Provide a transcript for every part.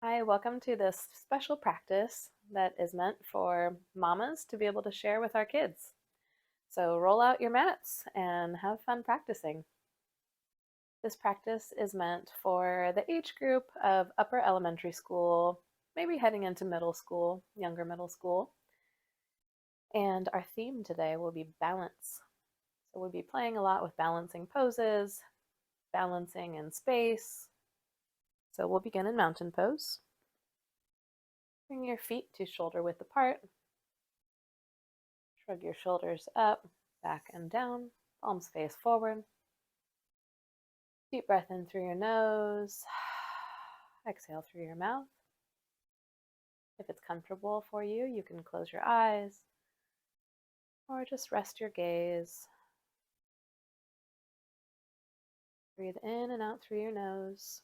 Hi, welcome to this special practice that is meant for mamas to be able to share with our kids. So roll out your mats and have fun practicing. This practice is meant for the age group of upper elementary school, maybe heading into middle school, younger middle school. And our theme today will be balance. So we'll be playing a lot with balancing poses, balancing in space. So we'll begin in mountain pose. Bring your feet to shoulder width apart. Shrug your shoulders up, back and down, palms face forward. Deep breath in through your nose. Exhale through your mouth. If it's comfortable for you, you can close your eyes or just rest your gaze. Breathe in and out through your nose.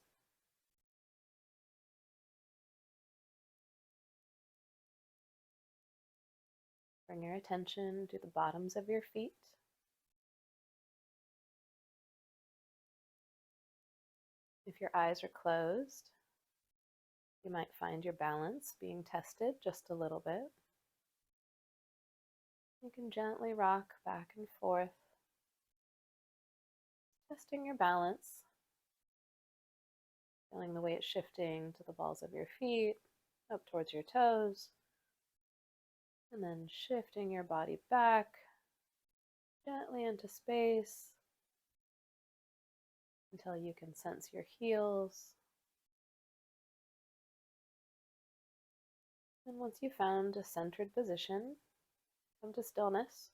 Bring your attention to the bottoms of your feet. If your eyes are closed, you might find your balance being tested just a little bit. You can gently rock back and forth, testing your balance, feeling the weight shifting to the balls of your feet, up towards your toes, and then shifting your body back gently into space until you can sense your heels. And once you've found a centered position, come to stillness.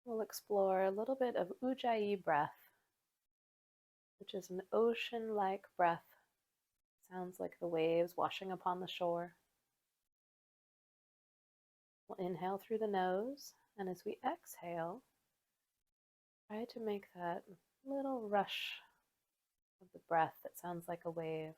We'll explore a little bit of Ujjayi breath, which is an ocean-like breath. Sounds like the waves washing upon the shore. We'll inhale through the nose, and as we exhale, try to make that little rush of the breath that sounds like a wave.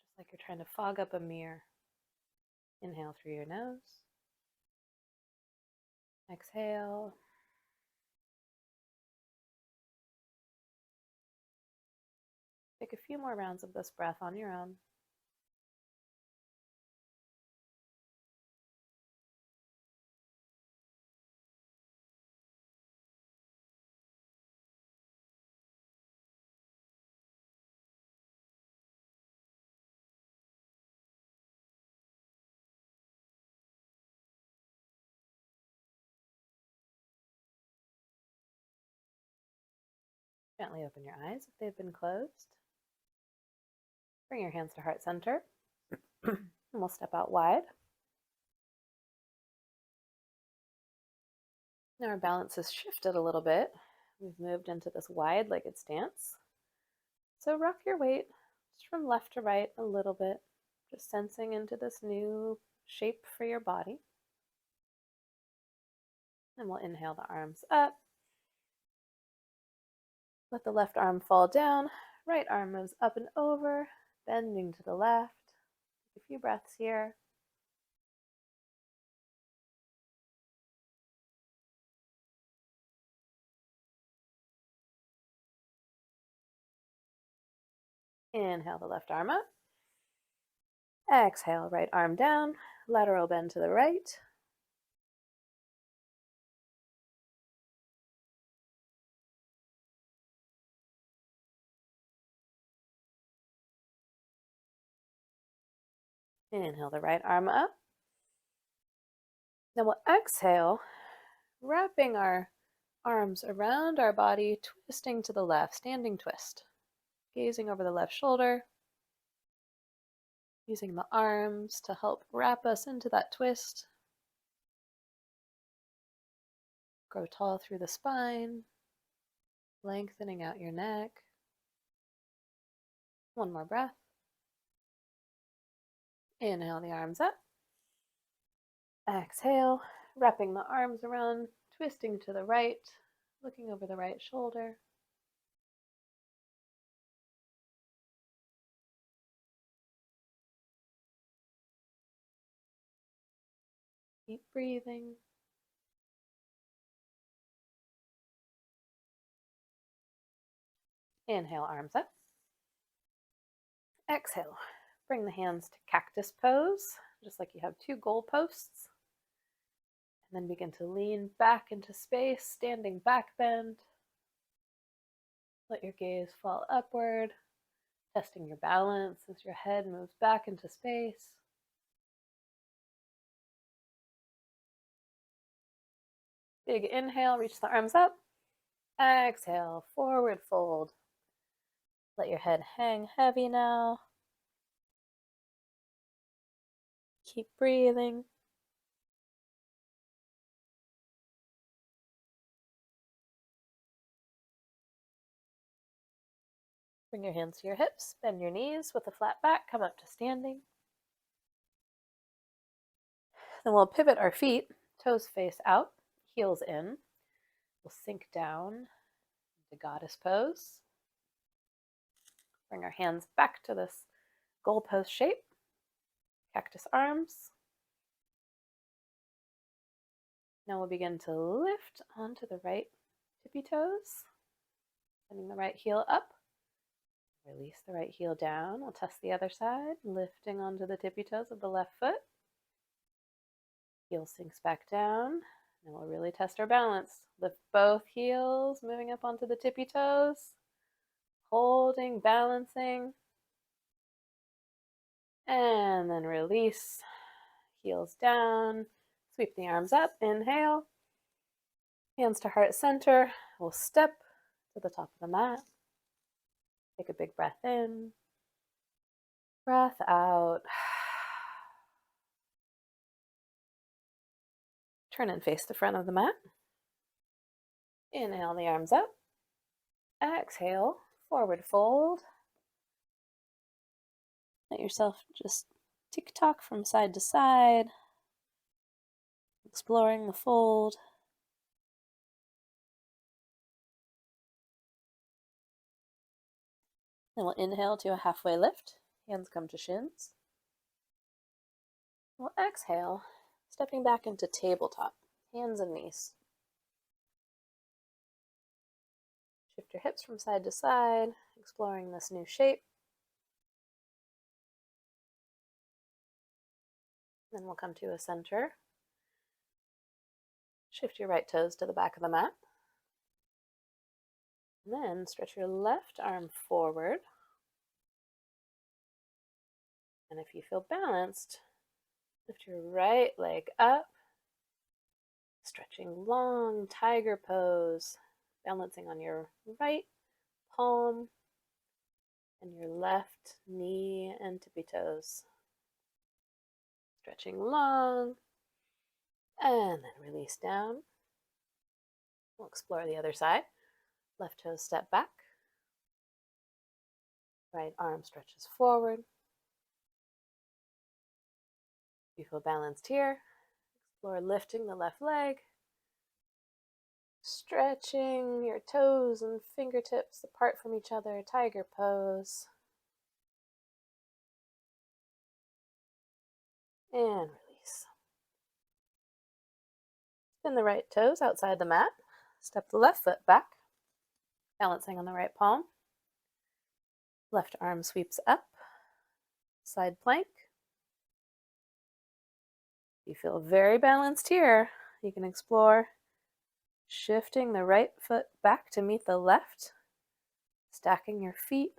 Just like you're trying to fog up a mirror. Inhale through your nose. Exhale. Take a few more rounds of this breath on your own. Gently open your eyes if they've been closed. Bring your hands to heart center. And we'll step out wide. Now our balance has shifted a little bit. We've moved into this wide-legged stance. So rock your weight just from left to right a little bit, just sensing into this new shape for your body. And we'll inhale the arms up. Let the left arm fall down. Right arm moves up and over, bending to the left. Take a few breaths here. Inhale the left arm up. Exhale, right arm down. Lateral bend to the right. Inhale the right arm up. Then we'll exhale, wrapping our arms around our body, twisting to the left, standing twist. Gazing over the left shoulder, using the arms to help wrap us into that twist. Grow tall through the spine, lengthening out your neck. One more breath. Inhale the arms up. Exhale, wrapping the arms around, twisting to the right, looking over the right shoulder. Keep breathing. Inhale, arms up. Exhale. Bring the hands to cactus pose, just like you have two goal posts. And then begin to lean back into space, standing back bend. Let your gaze fall upward, testing your balance as your head moves back into space. Big inhale, reach the arms up. Exhale, forward fold. Let your head hang heavy now. Keep breathing. Bring your hands to your hips, bend your knees with a flat back, come up to standing. Then we'll pivot our feet, toes face out, heels in. We'll sink down into goddess pose. Bring our hands back to this goal pose shape, cactus arms. Now we'll begin to lift onto the right tippy toes, sending the right heel up. Release the right heel down. We'll test the other side, lifting onto the tippy toes of the left foot. Heel sinks back down. Now we'll really test our balance. Lift both heels, moving up onto the tippy toes. Holding, balancing. And then release. Heels down. Sweep the arms up. Inhale. Hands to heart center. We'll step to the top of the mat. Take a big breath in. Breath out. Turn and face the front of the mat. Inhale the arms up. Exhale, forward fold. Let yourself just tick-tock from side to side, exploring the fold. Then we'll inhale to a halfway lift. Hands come to shins. We'll exhale, stepping back into tabletop, hands and knees. Shift your hips from side to side, exploring this new shape. Then we'll come to a center. Shift your right toes to the back of the mat. And then stretch your left arm forward. And if you feel balanced, lift your right leg up, stretching long tiger pose, balancing on your right palm and your left knee and tippy toes. Stretching long, and then release down. We'll explore the other side. Left toe step back. Right arm stretches forward. If you feel balanced here, explore lifting the left leg. Stretching your toes and fingertips apart from each other, tiger pose. And release. Spin the right toes outside the mat. Step the left foot back, balancing on the right palm. Left arm sweeps up, side plank. You feel very balanced here. You can explore shifting the right foot back to meet the left, stacking your feet,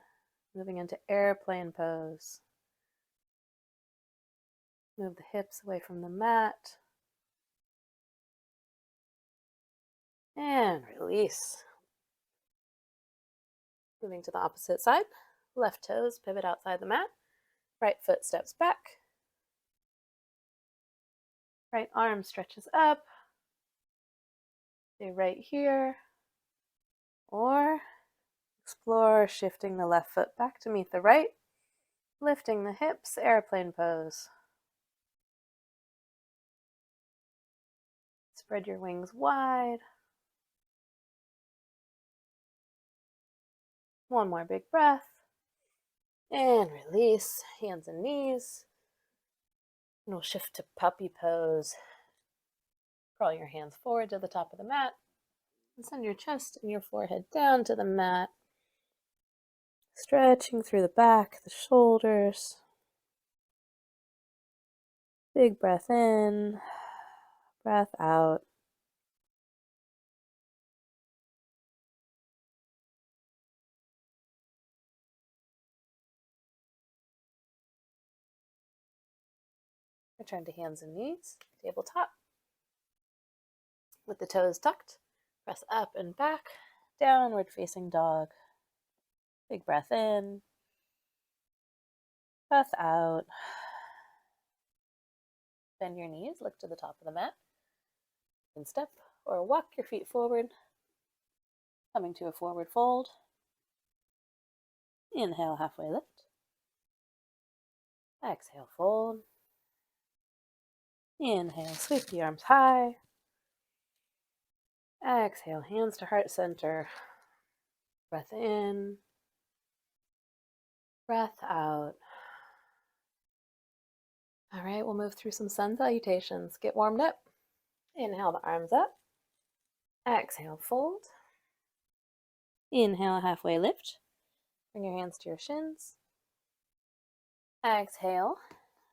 moving into airplane pose. Move the hips away from the mat. And release. Moving to the opposite side. Left toes pivot outside the mat. Right foot steps back. Right arm stretches up. Stay right here. Or explore shifting the left foot back to meet the right. Lifting the hips, airplane pose. Spread your wings wide. One more big breath. And release, hands and knees. And we'll shift to puppy pose. Crawl your hands forward to the top of the mat and send your chest and your forehead down to the mat, stretching through the back, the shoulders. Big breath in, breath out. Return to hands and knees, tabletop. With the toes tucked, press up and back, downward facing dog. Big breath in, breath out. Bend your knees, look to the top of the mat. And step or walk your feet forward, coming to a forward fold. Inhale, halfway lift. Exhale, fold. Inhale, sweep the arms high. Exhale, hands to heart center. Breath in, breath out. All right, we'll move through some sun salutations. Get warmed up. Inhale the arms up. Exhale, fold. Inhale, halfway lift. Bring your hands to your shins. Exhale,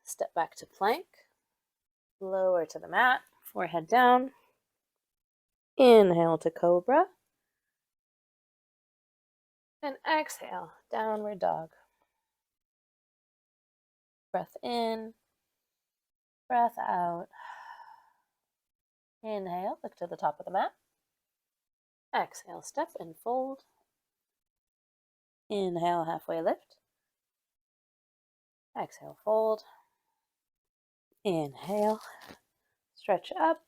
step back to plank. Lower to the mat, forehead down. Inhale to cobra. And exhale, downward dog. Breath in, breath out. Inhale, look to the top of the mat. Exhale, step and fold. Inhale, halfway lift. Exhale, fold. Inhale, stretch up.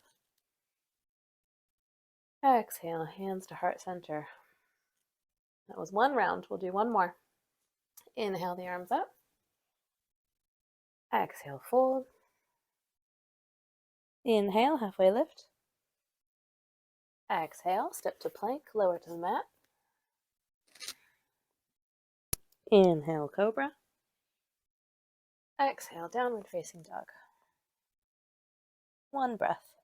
Exhale, hands to heart center. That was one round. We'll do one more. Inhale the arms up. Exhale, fold. Inhale, halfway lift. Exhale, step to plank, lower to the mat. Inhale, cobra. Exhale, downward facing dog. One breath.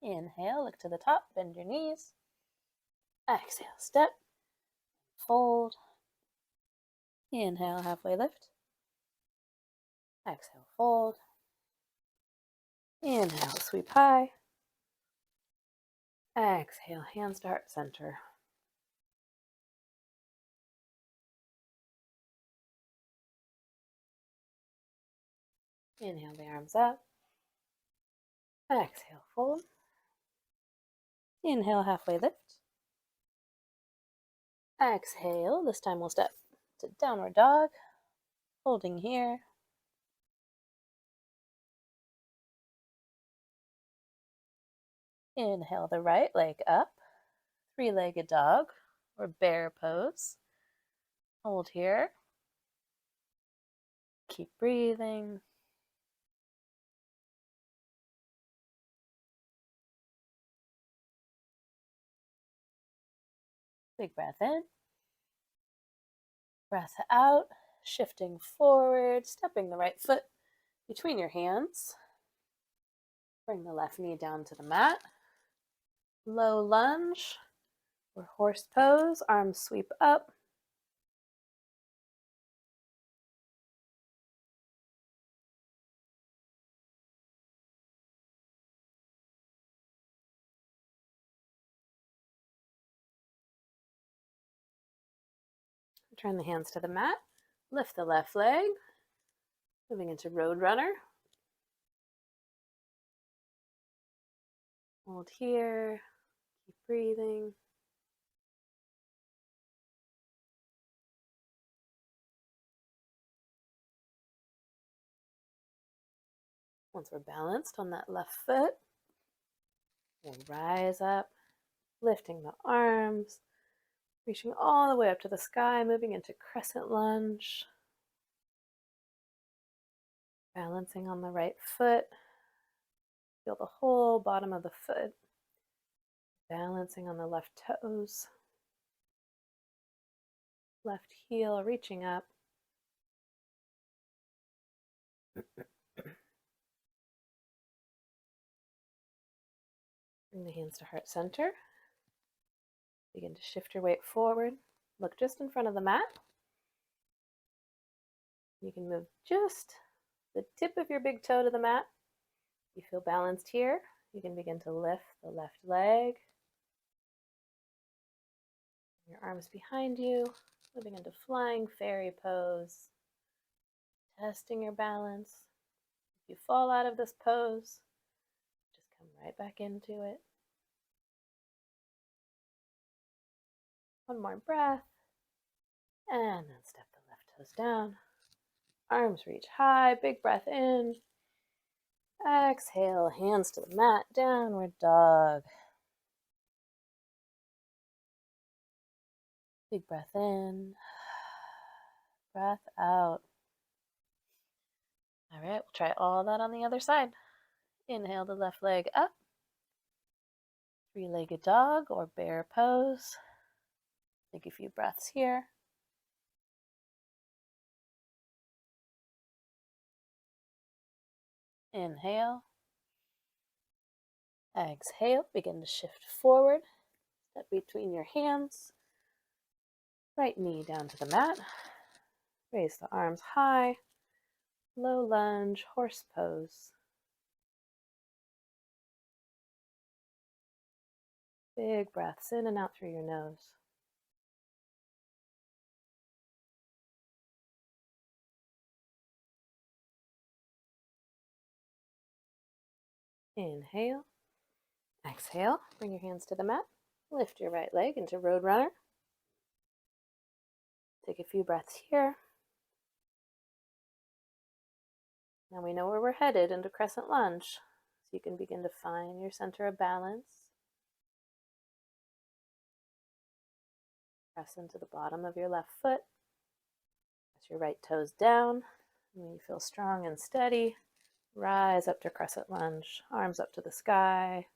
Inhale, look to the top, bend your knees. Exhale, step, fold. Inhale, halfway lift. Exhale, fold. Inhale, sweep high. Exhale, hands to heart center. Inhale the arms up. Exhale, fold. Inhale, halfway lift. Exhale, this time we'll step to downward dog, holding here. Inhale the right leg up, three-legged dog or bear pose. Hold here. Keep breathing. Big breath in. Breath out, shifting forward, stepping the right foot between your hands. Bring the left knee down to the mat. Low lunge or horse pose, arms sweep up. Turn the hands to the mat. Lift the left leg. Moving into road runner. Hold here. Keep breathing. Once we're balanced on that left foot, we'll rise up, lifting the arms, reaching all the way up to the sky, moving into crescent lunge. Balancing on the right foot. Feel the whole bottom of the foot. Balancing on the left toes. Left heel reaching up. Bring the hands to heart center. Begin to shift your weight forward. Look just in front of the mat. You can move just the tip of your big toe to the mat. You feel balanced here. You can begin to lift the left leg. Your arms behind you, moving into flying fairy pose. Testing your balance. If you fall out of this pose, just come right back into it. One more breath. And then step the left toes down. Arms reach high, big breath in. Exhale, hands to the mat, downward dog. Big breath in, breath out. All right, we'll try all that on the other side. Inhale the left leg up. Three-legged dog or bear pose. Take a few breaths here. Inhale. Exhale, begin to shift forward. Step between your hands. Right knee down to the mat. Raise the arms high. Low lunge, horse pose. Big breaths in and out through your nose. Inhale. Exhale. Bring your hands to the mat. Lift your right leg into road runner. Take a few breaths here. Now we know where we're headed, into crescent lunge. So you can begin to find your center of balance. Press into the bottom of your left foot. Press your right toes down. And when you feel strong and steady, rise up to crescent lunge. Arms up to the sky.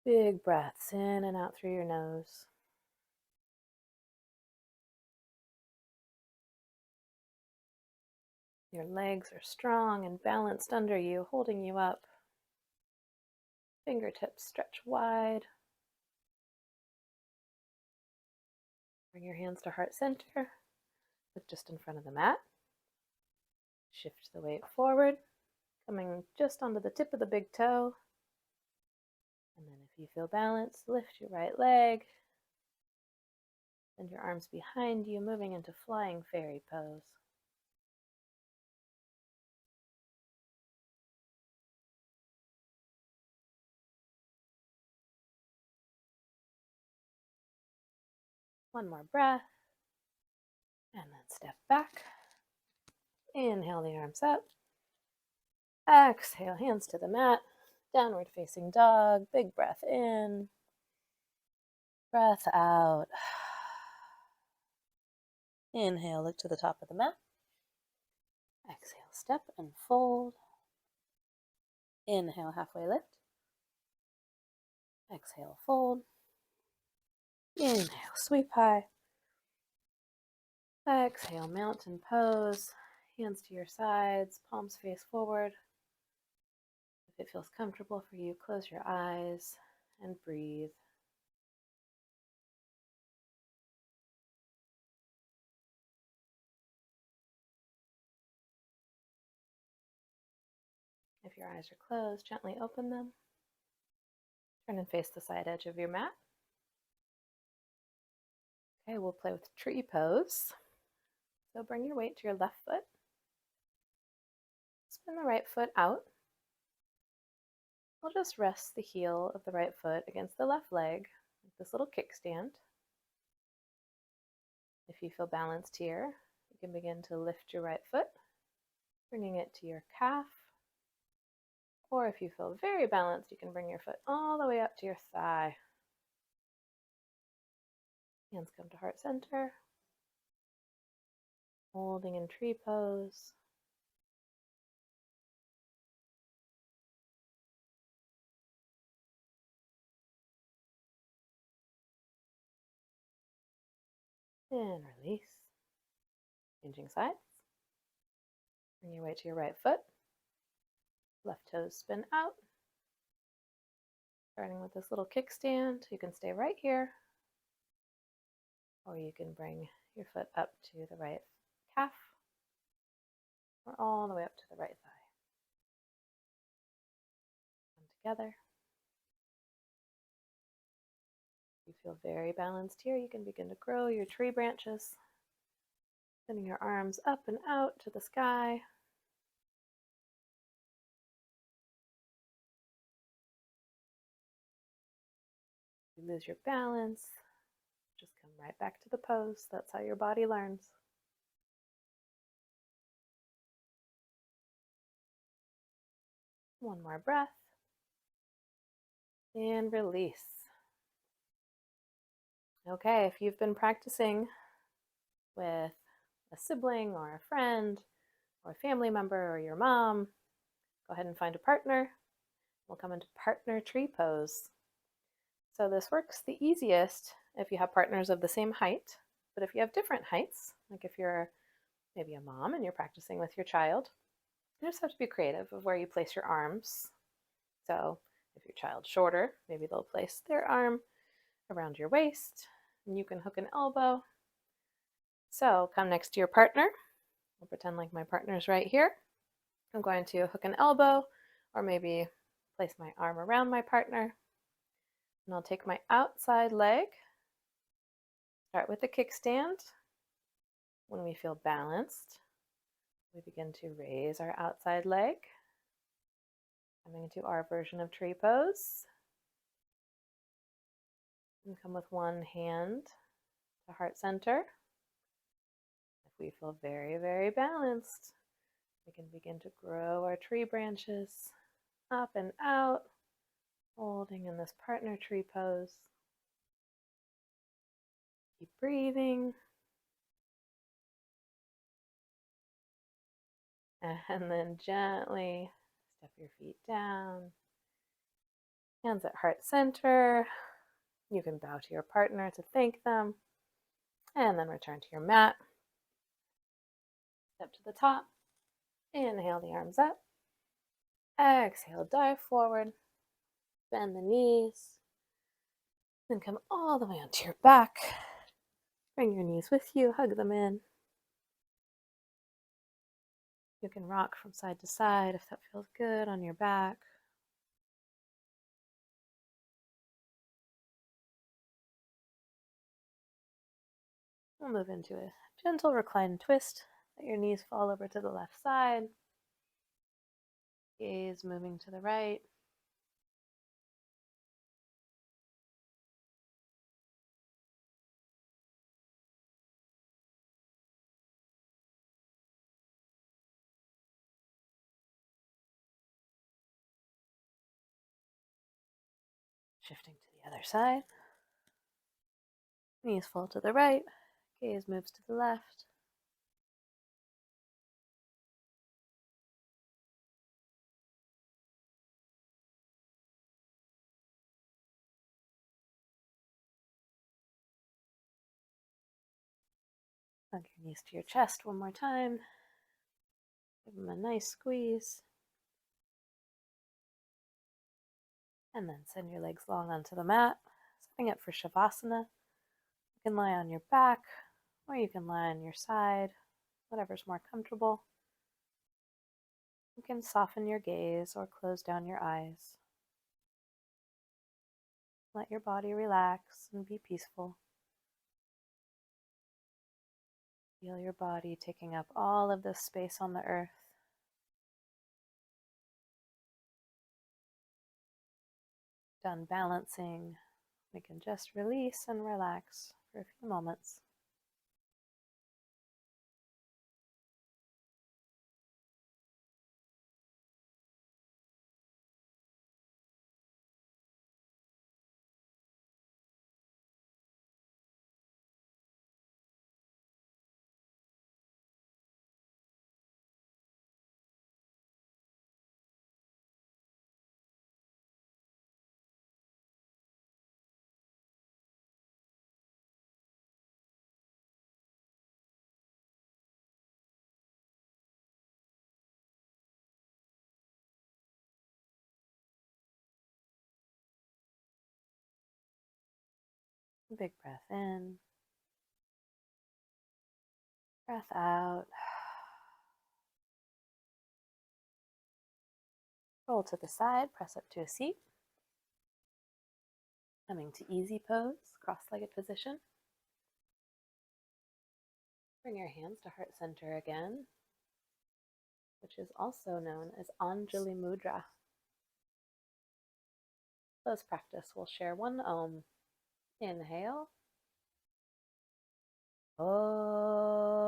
Big breaths in and out through your nose. Your legs are strong and balanced under you, holding you up. Fingertips stretch wide. Bring your hands to heart center. Look just in front of the mat. Shift the weight forward, coming just onto the tip of the big toe. And then if you feel balanced, lift your right leg. Send your arms behind you, moving into flying fairy pose. One more breath. And then step back. Inhale the arms up. Exhale, hands to the mat. Downward facing dog. Big breath in. Breath out. Inhale, look to the top of the mat. Exhale, step and fold. Inhale, halfway lift. Exhale, fold. Inhale, sweep high. Exhale, mountain pose. Hands to your sides, palms face forward. If it feels comfortable for you, close your eyes and breathe. If your eyes are closed, gently open them. Turn and face the side edge of your mat. Okay, we'll play with tree pose. So bring your weight to your left foot. Spin the right foot out. We'll just rest the heel of the right foot against the left leg, like this little kickstand. If you feel balanced here, you can begin to lift your right foot, bringing it to your calf. Or if you feel very balanced, you can bring your foot all the way up to your thigh. Hands come to heart center. Holding in tree pose. And release. Changing sides. Bring your weight to your right foot. Left toes spin out. Starting with this little kickstand, you can stay right here, or you can bring your foot up to the right calf, or all the way up to the right thigh. Come together. You feel very balanced here. You can begin to grow your tree branches, sending your arms up and out to the sky. You lose your balance, just come right back to the pose. That's how your body learns. One more breath. And release. Okay, if you've been practicing with a sibling or a friend or a family member or your mom, go ahead and find a partner. We'll come into partner tree pose. So this works the easiest if you have partners of the same height, but if you have different heights, like if you're maybe a mom and you're practicing with your child, you just have to be creative of where you place your arms. So if your child's shorter, maybe they'll place their arm around your waist, and you can hook an elbow. So come next to your partner. I'll pretend like my partner's right here. I'm going to hook an elbow, or maybe place my arm around my partner. And I'll take my outside leg, start with the kickstand. When we feel balanced, we begin to raise our outside leg, coming into our version of tree pose. And come with one hand to heart center. If we feel very, very balanced, we can begin to grow our tree branches up and out, holding in this partner tree pose. Keep breathing. And then gently step your feet down. Hands at heart center. You can bow to your partner to thank them. And then return to your mat. Step to the top. Inhale the arms up. Exhale, dive forward. Bend the knees. Then come all the way onto your back. Bring your knees with you. Hug them in. You can rock from side to side if that feels good on your back. We'll move into a gentle recline twist. Let your knees fall over to the left side. Gaze moving to the right. Shifting to the other side. Knees fall to the right. Gaze moves to the left. Hug your knees to your chest one more time. Give them a nice squeeze. And then send your legs long onto the mat, setting up for Shavasana. You can lie on your back, or you can lie on your side, whatever's more comfortable. You can soften your gaze or close down your eyes. Let your body relax and be peaceful. Feel your body taking up all of this space on the earth. Done balancing, we can just release and relax for a few moments. Big breath in, breath out. Roll to the side, press up to a seat. Coming to easy pose, cross-legged position. Bring your hands to heart center again, which is also known as Anjali Mudra. Close practice, we'll share one Om. Inhale. Om.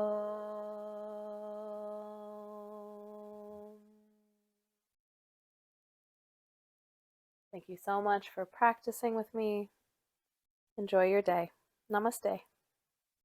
Thank you so much for practicing with me. Enjoy your day. Namaste.